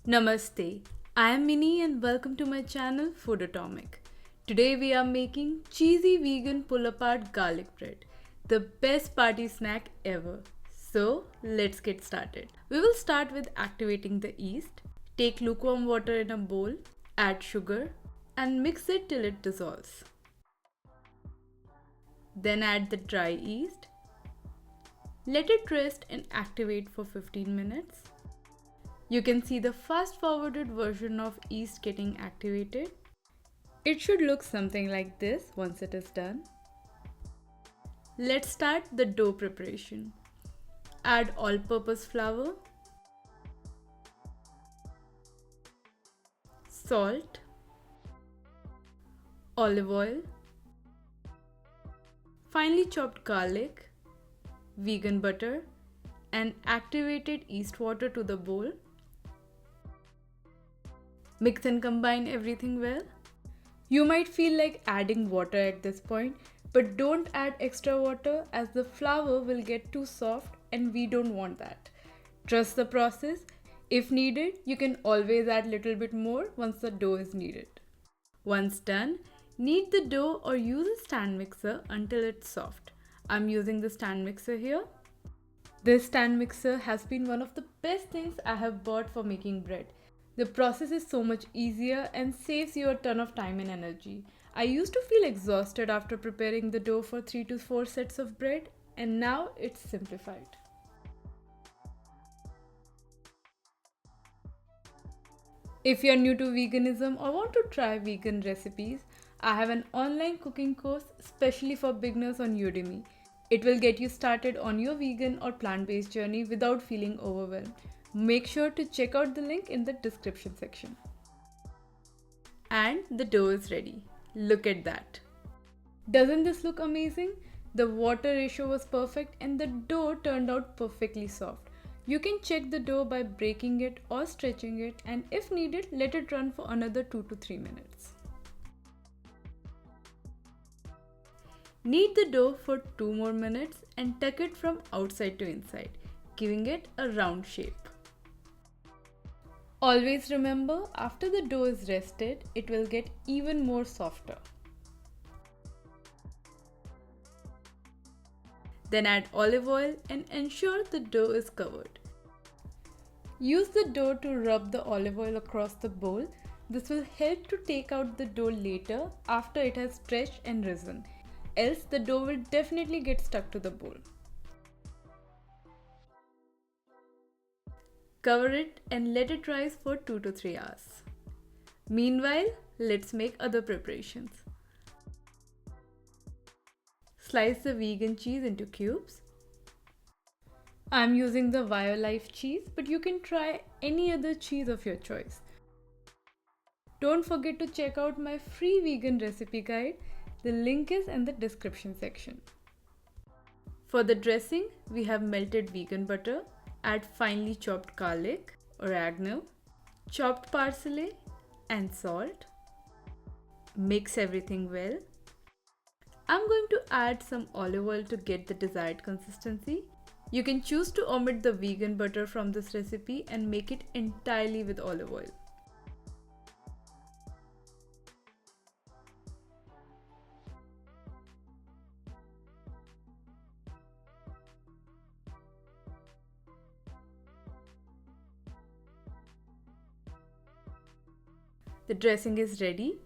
Namaste, I am Mini and welcome to my channel Foodotomic. Today we are making cheesy vegan pull-apart garlic bread, the best party snack ever. So let's get started. We will start with activating the yeast. Take lukewarm water in a bowl, add sugar and mix it till it dissolves. Then add the dry yeast. Let it rest and activate for 15 minutes. You can see the fast-forwarded version of yeast getting activated. It should look something like this once it is done. Let's start the dough preparation. Add all-purpose flour, salt, olive oil, finely chopped garlic, vegan butter, and activated yeast water to the bowl. Mix and combine everything well. You might feel like adding water at this point, but don't add extra water as the flour will get too soft and we don't want that. Trust the process. If needed, you can always add a little bit more once the dough is needed. Once done, knead the dough or use a stand mixer until it's soft. I'm using the stand mixer here. This stand mixer has been one of the best things I have bought for making bread. The process is so much easier and saves you a ton of time and energy. I used to feel exhausted after preparing the dough for 3 to 4 sets of bread, and now it's simplified. If you're new to veganism or want to try vegan recipes, I have an online cooking course specially for beginners on Udemy. It will get you started on your vegan or plant-based journey without feeling overwhelmed. Make sure to check out the link in the description section. And the dough is ready. Look at that. Doesn't this look amazing? The water ratio was perfect and the dough turned out perfectly soft. You can check the dough by breaking it or stretching it, and if needed, let it run for another 2 to 3 minutes. Knead the dough for 2 more minutes and tuck it from outside to inside, giving it a round shape. Always remember, after the dough is rested, it will get even more softer. Then add olive oil and ensure the dough is covered. Use the dough to rub the olive oil across the bowl. This will help to take out the dough later after it has stretched and risen. Else the dough will definitely get stuck to the bowl. Cover it and let it rise for 2 to 3 hours. Meanwhile, let's make other preparations. Slice the vegan cheese into cubes. I'm using the Violife cheese, but you can try any other cheese of your choice. Don't forget to check out my free vegan recipe guide. The link is in the description section. For the dressing, we have melted vegan butter. Add finely chopped garlic, oregano, chopped parsley and salt. Mix everything well. I'm going to add some olive oil to get the desired consistency. You can choose to omit the vegan butter from this recipe and make it entirely with olive oil. The dressing is ready.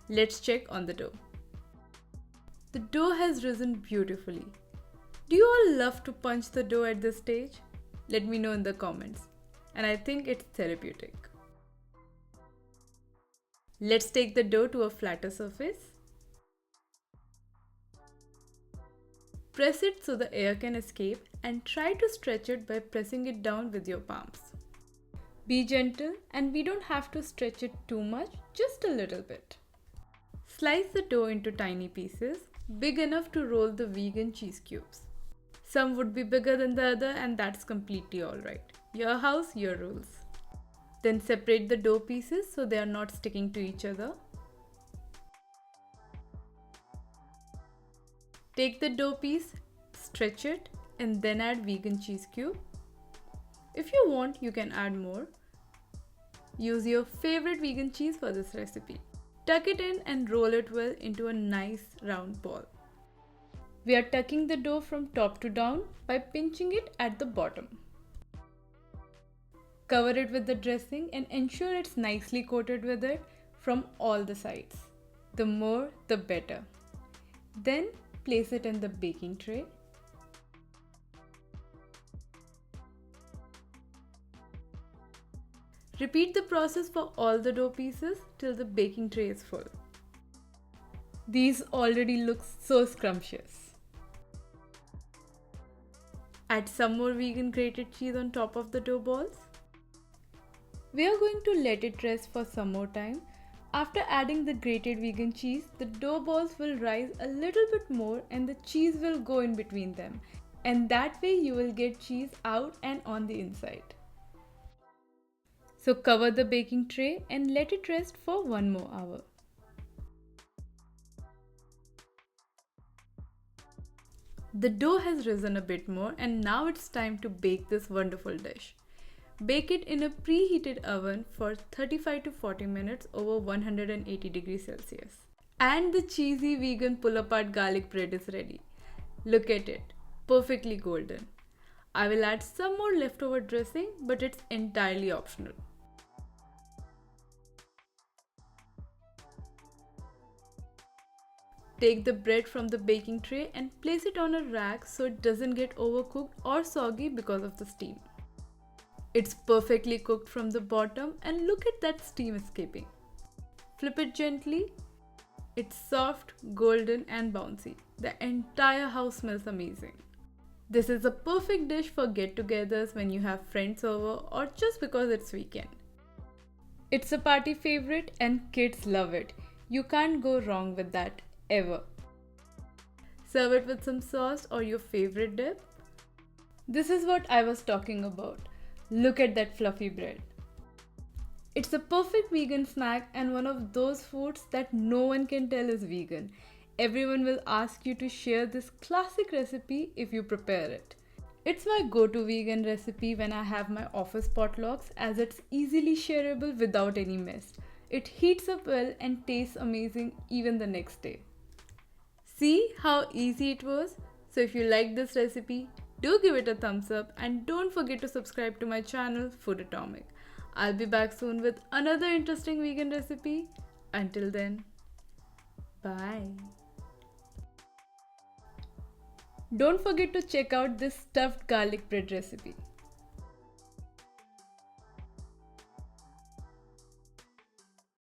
Let's check on the dough. The dough has risen beautifully. Do you all love to punch the dough at this stage? Let me know in the comments. And I think it's therapeutic. Let's take the dough to a flatter surface. Press it so the air can escape and try to stretch it by pressing it down with your palms. Be gentle, and we don't have to stretch it too much, just a little bit. Slice the dough into tiny pieces, big enough to roll the vegan cheese cubes. Some would be bigger than the other, and that's completely alright. Your house, your rules. Then separate the dough pieces so they are not sticking to each other. Take the dough piece, stretch it, and then add vegan cheese cube. If you want, you can add more. Use your favorite vegan cheese for this recipe. Tuck it in and roll it well into a nice round ball. We are tucking the dough from top to down by pinching it at the bottom. Cover it with the dressing and ensure it's nicely coated with it from all the sides. The more, the better. Then place it in the baking tray. Repeat the process for all the dough pieces till the baking tray is full. These already look so scrumptious. Add some more vegan grated cheese on top of the dough balls. We are going to let it rest for some more time. After adding the grated vegan cheese, the dough balls will rise a little bit more and the cheese will go in between them. And that way you will get cheese out and on the inside. So cover the baking tray and let it rest for 1 more hour. The dough has risen a bit more and now it's time to bake this wonderful dish. Bake it in a preheated oven for 35 to 40 minutes over 180 degrees Celsius. And the cheesy vegan pull-apart garlic bread is ready. Look at it, perfectly golden. I will add some more leftover dressing, but it's entirely optional. Take the bread from the baking tray and place it on a rack so it doesn't get overcooked or soggy because of the steam. It's perfectly cooked from the bottom and look at that steam escaping. Flip it gently. It's soft, golden and bouncy. The entire house smells amazing. This is a perfect dish for get-togethers when you have friends over or just because it's weekend. It's a party favorite and kids love it. You can't go wrong with that. Ever. Serve it with some sauce or your favorite dip. This is what I was talking about. Look at that fluffy bread. It's a perfect vegan snack and one of those foods that no one can tell is vegan. Everyone will ask you to share this classic recipe if you prepare it. It's my go-to vegan recipe when I have my office potlucks as it's easily shareable without any mess. It heats up well and tastes amazing even the next day. See how easy it was? So if you like this recipe, do give it a thumbs up and don't forget to subscribe to my channel Foodotomic. I'll be back soon with another interesting vegan recipe. Until then, bye. Don't forget to check out this stuffed garlic bread recipe.